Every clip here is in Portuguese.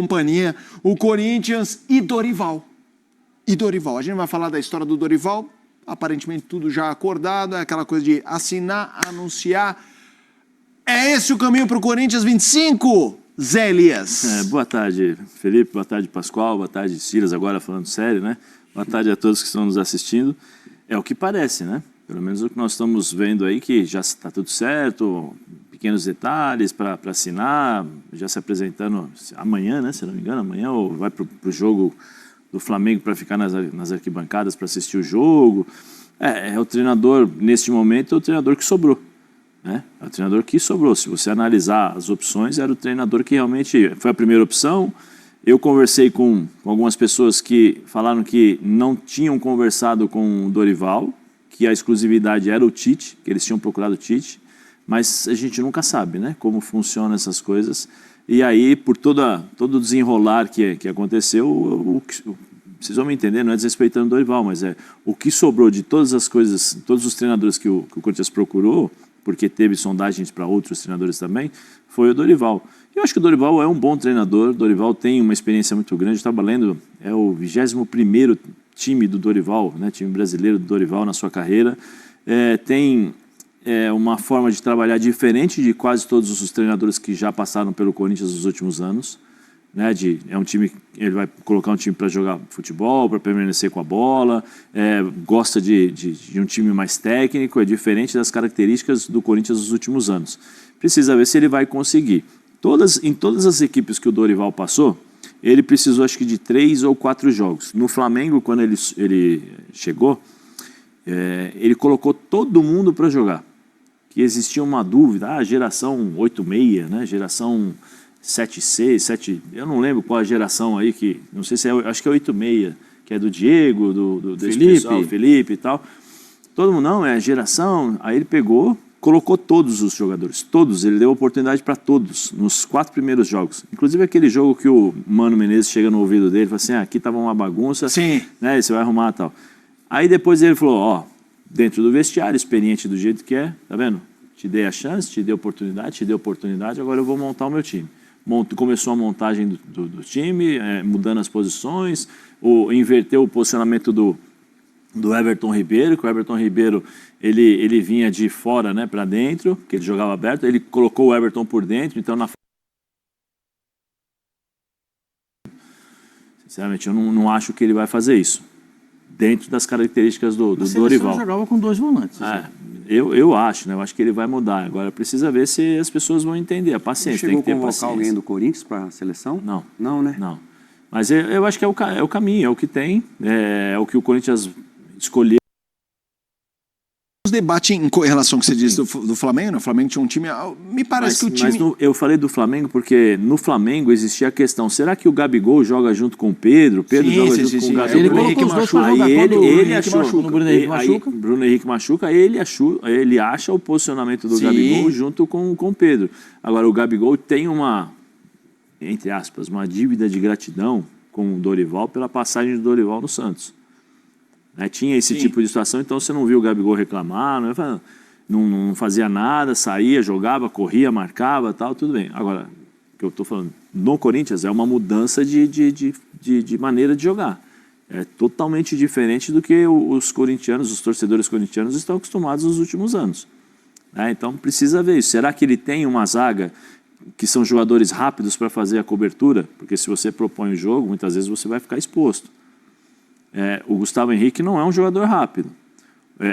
companhia, o Corinthians e Dorival. A gente vai falar da história do Dorival, aparentemente tudo já acordado, é aquela coisa de assinar, anunciar. É esse o caminho para o Corinthians 25, Zé Elias? Boa tarde, Felipe, boa tarde, Pascoal, boa tarde, Silas, agora falando sério, né? Boa tarde a todos que estão nos assistindo. É o que parece, né? Pelo menos o que nós estamos vendo aí, que já está tudo certo, pequenos detalhes para assinar, já se apresentando amanhã, né? Se não me engano, amanhã, ou vai para o jogo do Flamengo para ficar nas arquibancadas para assistir o jogo. É o treinador, neste momento, é o treinador que sobrou. Né? É o treinador que sobrou. Se você analisar as opções, era o treinador que realmente foi a primeira opção. Eu conversei com algumas pessoas que falaram que não tinham conversado com o Dorival, que a exclusividade era o Tite, que eles tinham procurado o Tite, mas a gente nunca sabe, né, como funcionam essas coisas. E aí, por todo o desenrolar que aconteceu, vocês vão me entender, não é desrespeitando o Dorival, mas o que sobrou de todas as coisas, todos os treinadores que o Corinthians procurou, porque teve sondagens para outros treinadores também, foi o Dorival. Eu acho que o Dorival é um bom treinador, o Dorival tem uma experiência muito grande, estava lendo, é o 21º time do Dorival, né, time brasileiro do Dorival na sua carreira, tem uma forma de trabalhar diferente de quase todos os treinadores que já passaram pelo Corinthians nos últimos anos, né, é um time, ele vai colocar um time para jogar futebol, para permanecer com a bola, gosta de um time mais técnico, é diferente das características do Corinthians nos últimos anos. Precisa ver se ele vai conseguir. Em todas as equipes que o Dorival passou, ele precisou acho que de 3 ou 4 jogos. No Flamengo, quando ele chegou, ele colocou todo mundo para jogar. Que existia uma dúvida, geração 86, né, geração 7C, 7, eu não lembro qual a geração aí, não sei se acho que é 86, que é do Diego, do Felipe e tal. Todo mundo, não, é a geração. Aí ele pegou, colocou todos os jogadores, todos, ele deu oportunidade para todos, nos 4 primeiros jogos. Inclusive aquele jogo que o Mano Menezes chega no ouvido dele e fala assim, aqui estava uma bagunça, sim, né, você vai arrumar e tal. Aí depois ele falou, dentro do vestiário, experiente do jeito que é, tá vendo? Te dei a chance, te dei oportunidade, agora eu vou montar o meu time. Começou a montagem do time, mudando as posições, inverteu o posicionamento do Everton Ribeiro, que o Everton Ribeiro ele vinha de fora, né, para dentro, que ele jogava aberto, ele colocou o Everton por dentro, então sinceramente eu não acho que ele vai fazer isso, dentro das características do Dorival. Ele jogava com 2 volantes. Eu acho, né? Eu acho que ele vai mudar. Agora precisa ver se as pessoas vão entender. A paciência, tem que ter paciência. Chegou a convocar alguém do Corinthians para a seleção? Não. Não, né? Não. Mas eu acho que é o caminho, é o que tem, é o que o Corinthians escolheu. Os debates em relação ao que você disse do Flamengo, né? O Flamengo tinha um time, me parece que o time... Mas eu falei do Flamengo porque no Flamengo existia a questão, será que o Gabigol joga junto com o Pedro? Pedro joga junto com o Gabigol? Ele colocou os dois para jogar ele achou, quando o Bruno Henrique machuca. Bruno Henrique machuca, ele acha o posicionamento do Gabigol junto com o Pedro. Agora, o Gabigol tem uma, entre aspas, uma dívida de gratidão com o Dorival pela passagem do Dorival no Santos. Tinha esse tipo de situação, então você não viu o Gabigol reclamar, não fazia nada, saía, jogava, corria, marcava, tal, tudo bem. Agora, o que eu estou falando, no Corinthians é uma mudança de maneira de jogar. É totalmente diferente do que os torcedores corintianos estão acostumados nos últimos anos. Então precisa ver isso. Será que ele tem uma zaga que são jogadores rápidos para fazer a cobertura? Porque se você propõe o jogo, muitas vezes você vai ficar exposto. O Gustavo Henrique não é um jogador rápido.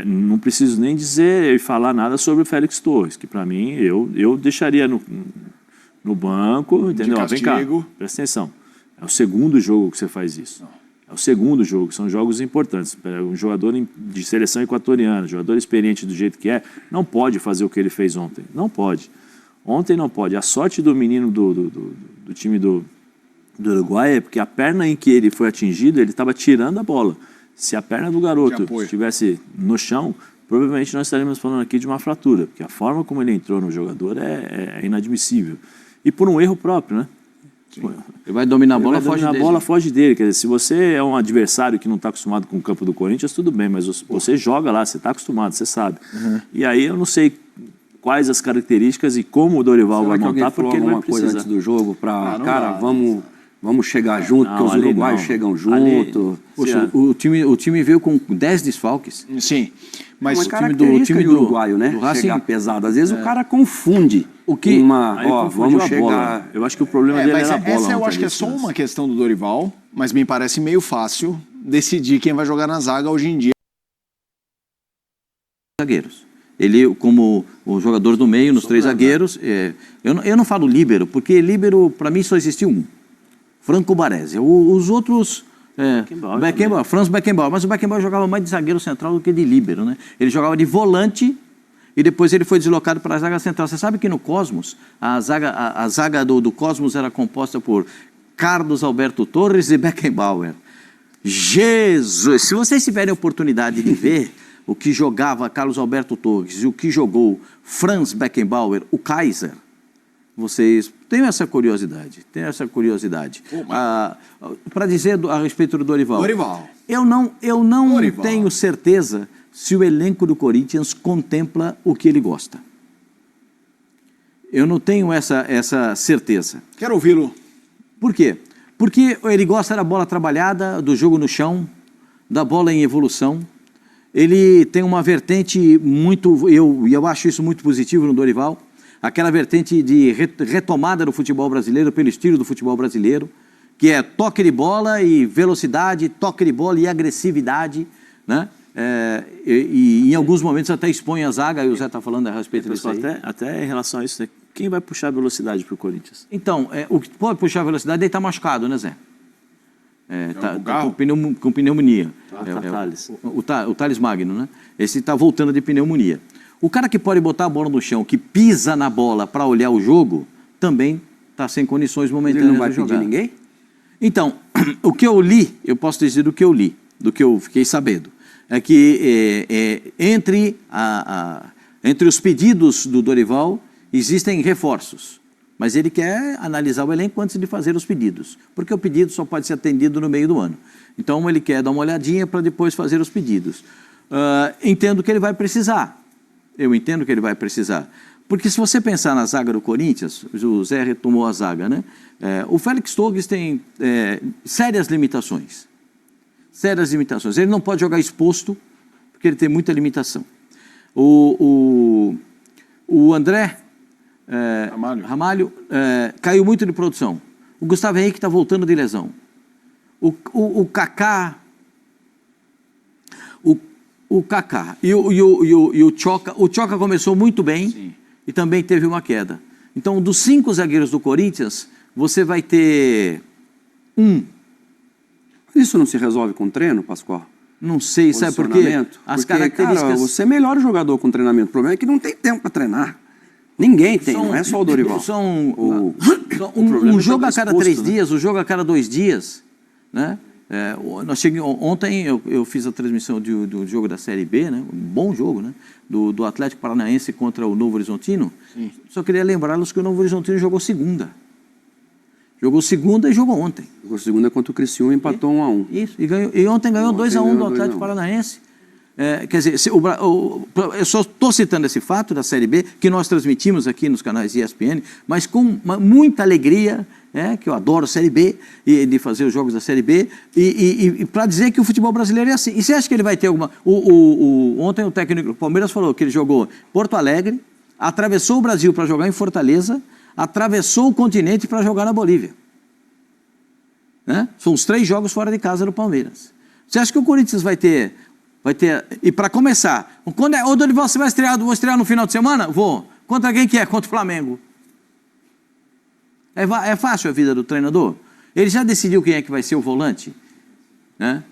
Não preciso nem dizer e falar nada sobre o Félix Torres, que para mim eu deixaria no banco, entendeu? Vem cá, presta atenção. É o segundo jogo que você faz isso. É o segundo jogo, são jogos importantes. Um jogador de seleção equatoriana, jogador experiente do jeito que não pode fazer o que ele fez ontem. Não pode. Ontem não pode. A sorte do menino do time do Uruguai é porque a perna em que ele foi atingido, ele estava tirando a bola. Se a perna do garoto estivesse no chão, provavelmente nós estaríamos falando aqui de uma fratura, porque a forma como ele entrou no jogador é inadmissível. E por um erro próprio, né? Ele vai dominar a bola, foge dele. Quer dizer, se você é um adversário que não está acostumado com o campo do Corinthians, tudo bem, mas você joga lá, você está acostumado, você sabe. E aí eu não sei quais as características e como o Dorival vai montar, porque ele vai precisar. Coisa antes do jogo para, vamos Vamos chegar junto, porque os ali uruguaios não. chegam Ali- junto. Poxa, o time veio com 10 desfalques. Sim, mas Uma time característica do do uruguaio, né? do Racing- Chegar pesado. Às vezes o cara confunde O que- uma... Aí Ó, confundiu vamos a chegar... bola. Eu acho que o problema dele mas era a bola. essa eu ontem acho que é ali, só né? uma questão do Dorival, mas me parece meio fácil decidir quem vai jogar na zaga hoje em dia. Zagueiros. Ele, como o jogador do meio, nos três zagueiros, eu não falo líbero, porque líbero, para mim, só existiu um. Franco Baresi. Os outros... Beckenbauer Franz Beckenbauer. Mas o Beckenbauer jogava mais de zagueiro central do que de líbero, né? Ele jogava de volante e depois ele foi deslocado para a zaga central. Você sabe que no Cosmos, a zaga do Cosmos era composta por Carlos Alberto Torres e Beckenbauer. Jesus! Se vocês tiverem oportunidade de ver o que jogava Carlos Alberto Torres e o que jogou Franz Beckenbauer, o Kaiser, vocês têm essa curiosidade. Para dizer a respeito do Dorival. Eu não Dorival. tenho certeza se o elenco do Corinthians contempla o que ele gosta. Eu não tenho essa certeza. Quero ouvi-lo. Por quê? Porque ele gosta da bola trabalhada, do jogo no chão, da bola em evolução. Ele tem uma vertente muito... Eu acho isso muito positivo no Dorival. Aquela vertente de retomada do futebol brasileiro, pelo estilo do futebol brasileiro, que é toque de bola e velocidade, toque de bola e agressividade, né? E em alguns momentos até expõe a zaga, e o Zé está falando a respeito disso aí. Até em relação a isso, né? Quem vai puxar a velocidade para o Corinthians? Então, o que pode puxar a velocidade, ele está machucado, né, Zé? Tá com pneumonia. O Thales Magno, né? Esse está voltando de pneumonia. O cara que pode botar a bola no chão, que pisa na bola para olhar o jogo, também está sem condições momentâneas de jogar. Ele não vai pedir ninguém? Então, o que eu li, eu posso dizer do que eu li, do que eu fiquei sabendo, é que entre os pedidos do Dorival existem reforços, mas ele quer analisar o elenco antes de fazer os pedidos, porque o pedido só pode ser atendido no meio do ano. Então ele quer dar uma olhadinha para depois fazer os pedidos. Entendo que ele vai precisar. Eu entendo que ele vai precisar. Porque se você pensar na zaga do Corinthians, o Zé retomou a zaga, né? O Félix Torres tem sérias limitações. Sérias limitações. Ele não pode jogar exposto, porque ele tem muita limitação. O André Ramalho caiu muito de produção. O Gustavo Henrique está voltando de lesão. O Kaká... O Kaká e o Choca. O Choca começou muito bem. Sim. E também teve uma queda. Então, dos 5 zagueiros do Corinthians, você vai ter Isso não se resolve com treino, Pascoal? Não sei, sabe por quê? As características... Cara, você é melhor jogador com treinamento. O problema é que não tem tempo para treinar. Ninguém tem, não é só o Dorival. Um jogo a cada 3 dias, um jogo a cada 2 dias, né? Ontem eu fiz a transmissão do jogo da Série B, né? Um bom jogo, né? Do Atlético Paranaense contra o Novo Horizontino. Sim. Só queria lembrá-los que o Novo Horizontino jogou segunda. Jogou segunda e jogou ontem. Jogou segunda contra o Criciúma e empatou 1-1. Isso, e ontem ganhou 2-1 do Atlético Paranaense. Quer dizer, eu só estou citando esse fato da Série B, que nós transmitimos aqui nos canais ESPN, mas com muita alegria, que eu adoro a Série B, e de fazer os jogos da Série B, e para dizer que o futebol brasileiro é assim. E você acha que ele vai ter alguma... Ontem o técnico do Palmeiras falou que ele jogou Porto Alegre, atravessou o Brasil para jogar em Fortaleza, atravessou o continente para jogar na Bolívia. São os 3 jogos fora de casa do Palmeiras. Você acha que o Corinthians vai ter... E para começar, ô Dorival, você vai estrear? Vou estrear no final de semana? Vou. Contra quem que é? Contra o Flamengo. É fácil a vida do treinador? Ele já decidiu quem é que vai ser o volante? Né?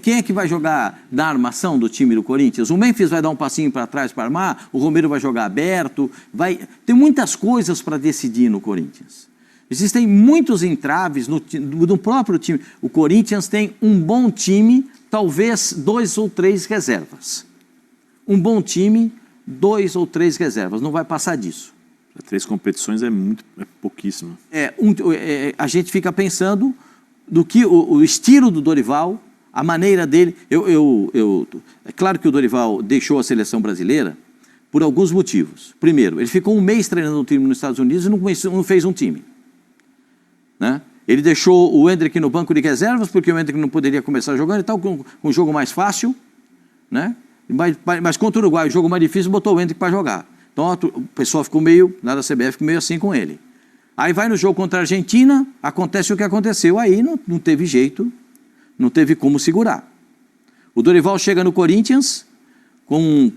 Quem é que vai jogar na armação do time do Corinthians? O Memphis vai dar um passinho para trás para armar, o Romero vai jogar aberto. Tem muitas coisas para decidir no Corinthians. Existem muitos entraves no próprio time. O Corinthians tem um bom time, talvez 2 ou 3 reservas. Um bom time, 2 ou 3 reservas. Não vai passar disso. 3 competições é pouquíssimo. A gente fica pensando do que o estilo do Dorival, a maneira dele... É claro que o Dorival deixou a seleção brasileira por alguns motivos. Primeiro, ele ficou um mês treinando um time nos Estados Unidos e não fez um time. Né? Ele deixou o Endrick no banco de reservas, porque o Endrick não poderia começar jogando e tal, com um jogo mais fácil, né? Mas contra o Uruguai, o jogo mais difícil, botou o Endrick para jogar. Então o pessoal ficou meio, lá da CBF, ficou meio assim com ele. Aí vai no jogo contra a Argentina, acontece o que aconteceu. Aí não teve jeito, não teve como segurar. O Dorival chega no Corinthians com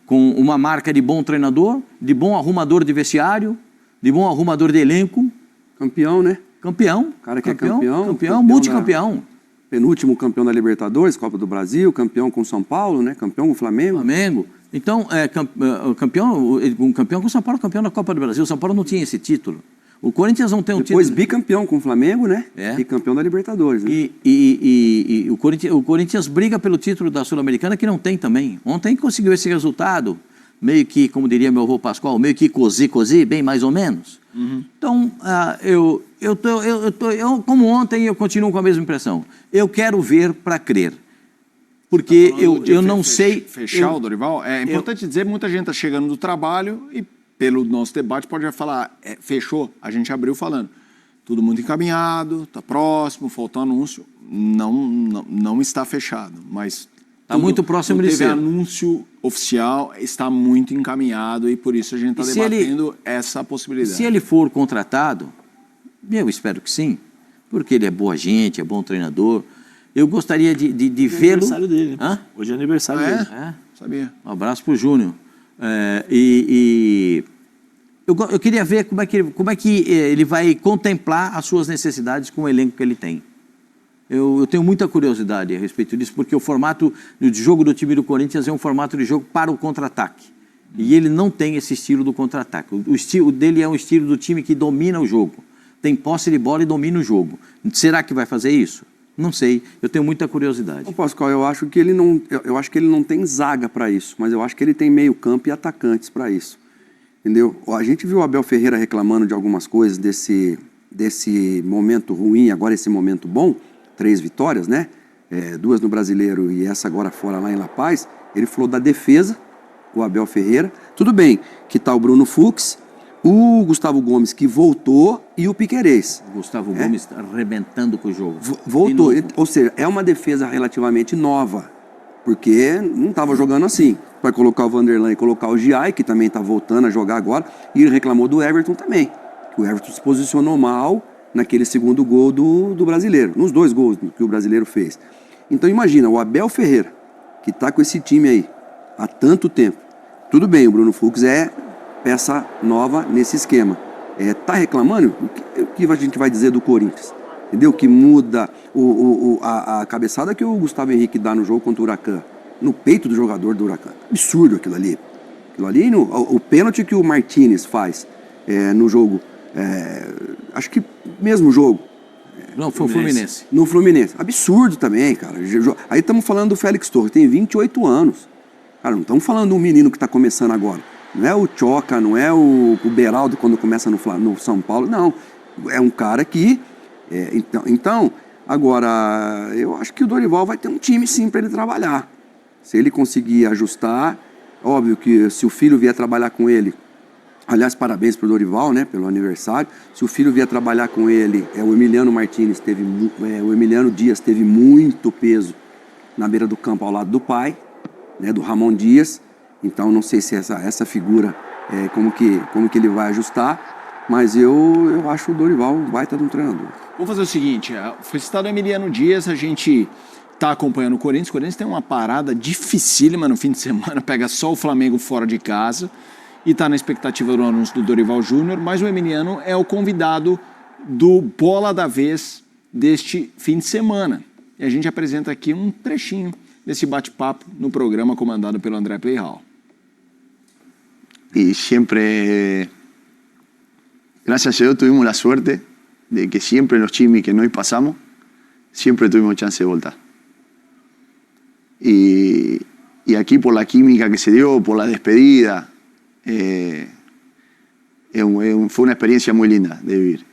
uma marca de bom treinador, de bom arrumador de vestiário, de bom arrumador de elenco. Campeão, né? Campeão. O cara que é campeão multicampeão. Penúltimo campeão da Libertadores, Copa do Brasil, campeão com São Paulo, né? Campeão com o Flamengo. Então, um campeão com o São Paulo, campeão da Copa do Brasil. O São Paulo não tinha esse título. O Corinthians não tem um título. Depois bicampeão com o Flamengo, né? E campeão da Libertadores. Né? E o Corinthians briga pelo título da Sul-Americana, que não tem também. Ontem conseguiu esse resultado, meio que, como diria meu avô Pascoal, meio que cozi, bem mais ou menos. Então, como ontem, eu continuo com a mesma impressão. Eu quero ver para crer. Porque eu não sei... Fechar o Dorival? É importante dizer, muita gente está chegando do trabalho e pelo nosso debate pode já falar, fechou, a gente abriu falando, tudo muito encaminhado, está próximo, faltou anúncio, não está fechado, mas... Está muito próximo de ser. Teve anúncio oficial, está muito encaminhado e por isso a gente está debatendo essa possibilidade. Se ele for contratado, eu espero que sim, porque ele é boa gente, é bom treinador, eu gostaria de vê-lo... É aniversário dele. Hã? Hoje é aniversário dele. Sabia. Um abraço para o Júnior. Eu queria ver como é que ele vai contemplar as suas necessidades com o elenco que ele tem. Eu tenho muita curiosidade a respeito disso, porque o formato de jogo do time do Corinthians é um formato de jogo para o contra-ataque. E ele não tem esse estilo do contra-ataque. O estilo dele é um estilo do time que domina o jogo. Tem posse de bola e domina o jogo. Será que vai fazer isso? Não sei, eu tenho muita curiosidade. Pascoal, eu acho que ele não tem zaga para isso, mas eu acho que ele tem meio campo e atacantes para isso. Entendeu? A gente viu o Abel Ferreira reclamando de algumas coisas desse momento ruim, agora esse momento bom, 3 vitórias, né? 2 no Brasileiro e essa agora fora lá em La Paz. Ele falou da defesa, o Abel Ferreira. Tudo bem que tá o Bruno Fux, o Gustavo Gomes que voltou e o Piquerez. O Gustavo Gomes arrebentando com o jogo. Voltou, ou seja, é uma defesa relativamente nova, porque não estava jogando assim. Vai colocar o Vanderlan e colocar o Giai, que também está voltando a jogar agora, e ele reclamou do Everton também. O Everton se posicionou mal naquele segundo gol do Brasileiro, nos 2 gols que o Brasileiro fez. Então imagina, o Abel Ferreira, que está com esse time aí há tanto tempo. Tudo bem, o Bruno Fux é peça nova nesse esquema. Tá reclamando? O que a gente vai dizer do Corinthians? Entendeu? Que muda a cabeçada que o Gustavo Henrique dá no jogo contra o Huracan, no peito do jogador do Huracan. Absurdo aquilo ali. O pênalti que o Martínez faz no jogo, acho que mesmo jogo. Não, foi o Fluminense. No Fluminense. Absurdo também, cara. Aí estamos falando do Félix Torres, tem 28 anos. Cara, não estamos falando de um menino que está começando agora. Não é o Choca, não é o Beraldo quando começa no São Paulo. Não, é um cara que... Então, agora, eu acho que o Dorival vai ter um time sim para ele trabalhar. Se ele conseguir ajustar, óbvio que se o filho vier trabalhar com ele... Aliás, parabéns para o Dorival, né, pelo aniversário. Se o filho vier trabalhar com ele, o Emiliano Martínez o Emiliano Dias teve muito peso na beira do campo ao lado do pai, né, do Ramon Dias. Então, não sei se essa figura, como que ele vai ajustar, mas eu acho o Dorival um baita de um treinador. Vamos fazer o seguinte, foi citado o Emiliano Dias, a gente está acompanhando o Corinthians. O Corinthians tem uma parada dificílima no fim de semana, pega só o Flamengo fora de casa e está na expectativa do anúncio do Dorival Júnior, mas o Emiliano é o convidado do Bola da Vez deste fim de semana. E a gente apresenta aqui um trechinho desse bate-papo no programa comandado pelo André Playhall. Y siempre, gracias a Dios, tuvimos la suerte de que siempre los chimis que nos pasamos, siempre tuvimos chance de voltar. Y aquí por la química que se dio, por la despedida, fue una experiencia muy linda de vivir.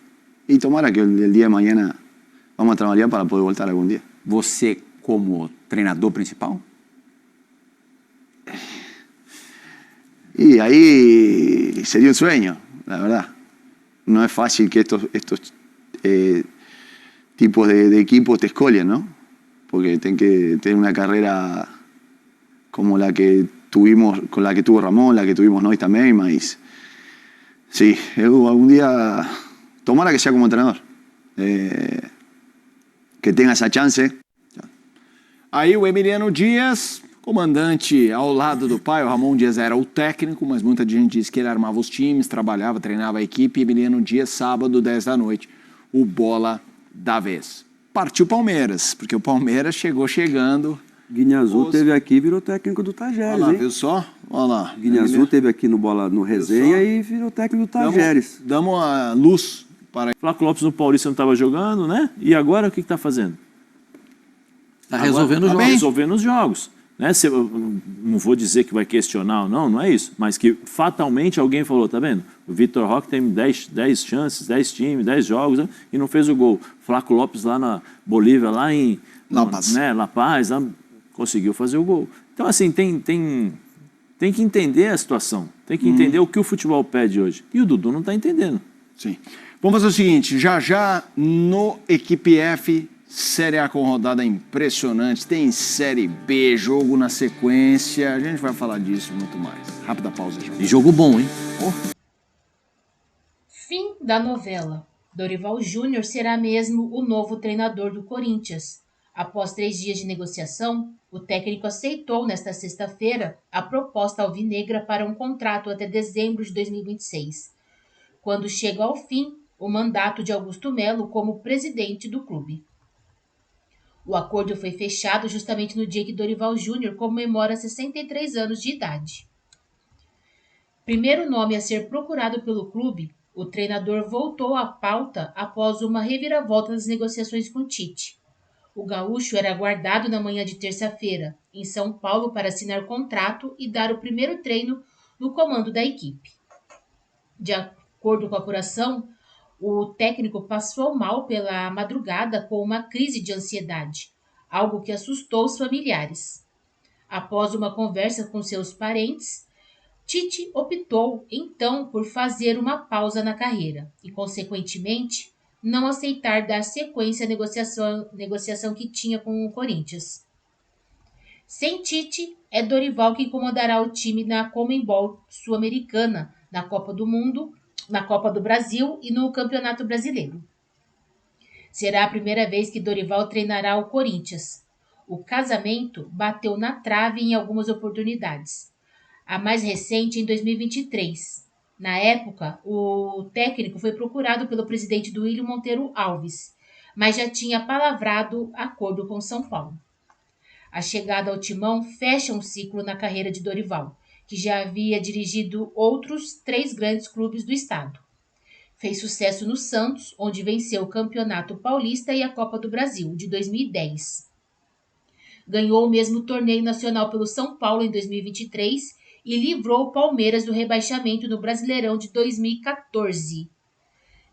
Y tomara que el día de mañana vamos a trabajar para poder voltar algún día. Você como treinador principal? Y ahí sería un sueño, la verdad. No es fácil que tipos de equipos te escolhen, ¿no? Porque tienen que tener una carrera como la que tuvimos, con la que tuvo Ramón, la que tuvimos nós también, mas sí, Edu, algún día tomara que sea como entrenador, que tenga essa chance. Aí o Emiliano Dias, comandante ao lado do pai, o Ramon Dias era o técnico, mas muita gente diz que ele armava os times, trabalhava, treinava a equipe. Emiliano Dias, sábado, 10 da noite, o bola da vez. Partiu Palmeiras, porque o Palmeiras chegou chegando. Guinha-Azul teve aqui e virou técnico do Olha Tajeres, lá, hein? viu só? Olha lá. Guinha-Azul teve aqui no Resenha e virou técnico do Tajeres. Damos a luz para... Flávio Lopes no Paulista não estava jogando, né? E agora o que está fazendo? Está resolvendo os tá jogos. bem. Resolvendo os jogos. Né? Eu não vou dizer que vai questionar ou não, não é isso. Mas que fatalmente alguém falou, tá vendo? O Vitor Roque tem 10 chances, 10 times, 10 jogos, né? E não fez o gol. Flávio Lopes lá na Bolívia, lá em La Paz. Né? La Paz, lá, conseguiu fazer o gol. Então, assim, tem que entender a situação. Tem que entender o que o futebol pede hoje. E o Dudu não está entendendo. Sim. Vamos fazer o seguinte, já no Equipe F, Série A com rodada impressionante, tem Série B, jogo na sequência, a gente vai falar disso e muito mais. Rápida pausa, já. E jogo bom, hein? Fim da novela. Dorival Júnior será mesmo o novo treinador do Corinthians. Após 3 dias de negociação, o técnico aceitou nesta sexta-feira a proposta alvinegra para um contrato até dezembro de 2026, quando chega ao fim o mandato de Augusto Melo como presidente do clube. O acordo foi fechado justamente no dia que Dorival Júnior comemora 63 anos de idade. Primeiro nome a ser procurado pelo clube, o treinador voltou à pauta após uma reviravolta nas negociações com Tite. O gaúcho era aguardado na manhã de terça-feira, em São Paulo, para assinar contrato e dar o primeiro treino no comando da equipe. De acordo com a apuração, o técnico passou mal pela madrugada com uma crise de ansiedade, algo que assustou os familiares. Após uma conversa com seus parentes, Tite optou, então, por fazer uma pausa na carreira e, consequentemente, não aceitar dar sequência à negociação que tinha com o Corinthians. Sem Tite, é Dorival quem comandará o time na Conmebol Sul-Americana, na Copa do Mundo, na Copa do Brasil e no Campeonato Brasileiro. Será a primeira vez que Dorival treinará o Corinthians. O casamento bateu na trave em algumas oportunidades. A mais recente em 2023. Na época, o técnico foi procurado pelo presidente Duílio Monteiro Alves, mas já tinha palavrado acordo com São Paulo. A chegada ao timão fecha um ciclo na carreira de Dorival, que já havia dirigido outros 3 grandes clubes do estado. Fez sucesso no Santos, onde venceu o Campeonato Paulista e a Copa do Brasil, de 2010. Ganhou o mesmo torneio nacional pelo São Paulo em 2023 e livrou o Palmeiras do rebaixamento no Brasileirão de 2014.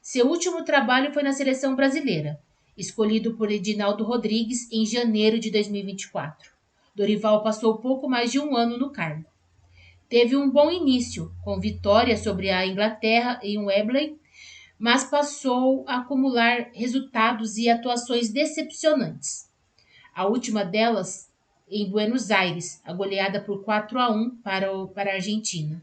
Seu último trabalho foi na seleção brasileira, escolhido por Edinaldo Rodrigues em janeiro de 2024. Dorival passou pouco mais de 1 ano no cargo. Teve um bom início, com vitória sobre a Inglaterra em Wembley, mas passou a acumular resultados e atuações decepcionantes. A última delas em Buenos Aires, a goleada por 4-1 para a Argentina.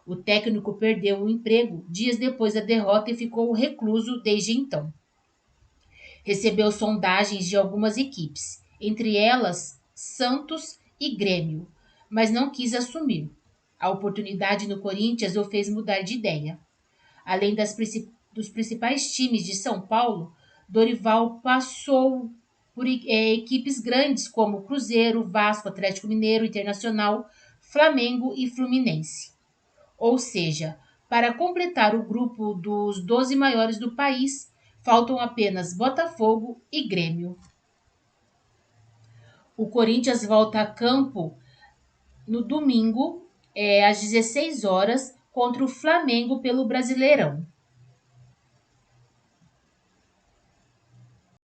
O técnico perdeu o emprego dias depois da derrota e ficou recluso desde então. Recebeu sondagens de algumas equipes, entre elas Santos e Grêmio, mas não quis assumir. A oportunidade no Corinthians o fez mudar de ideia. Além dos principais times de São Paulo, Dorival passou por equipes grandes como Cruzeiro, Vasco, Atlético Mineiro, Internacional, Flamengo e Fluminense. Ou seja, para completar o grupo dos 12 maiores do país, faltam apenas Botafogo e Grêmio. O Corinthians volta a campo no domingo, às 16 horas, contra o Flamengo pelo Brasileirão.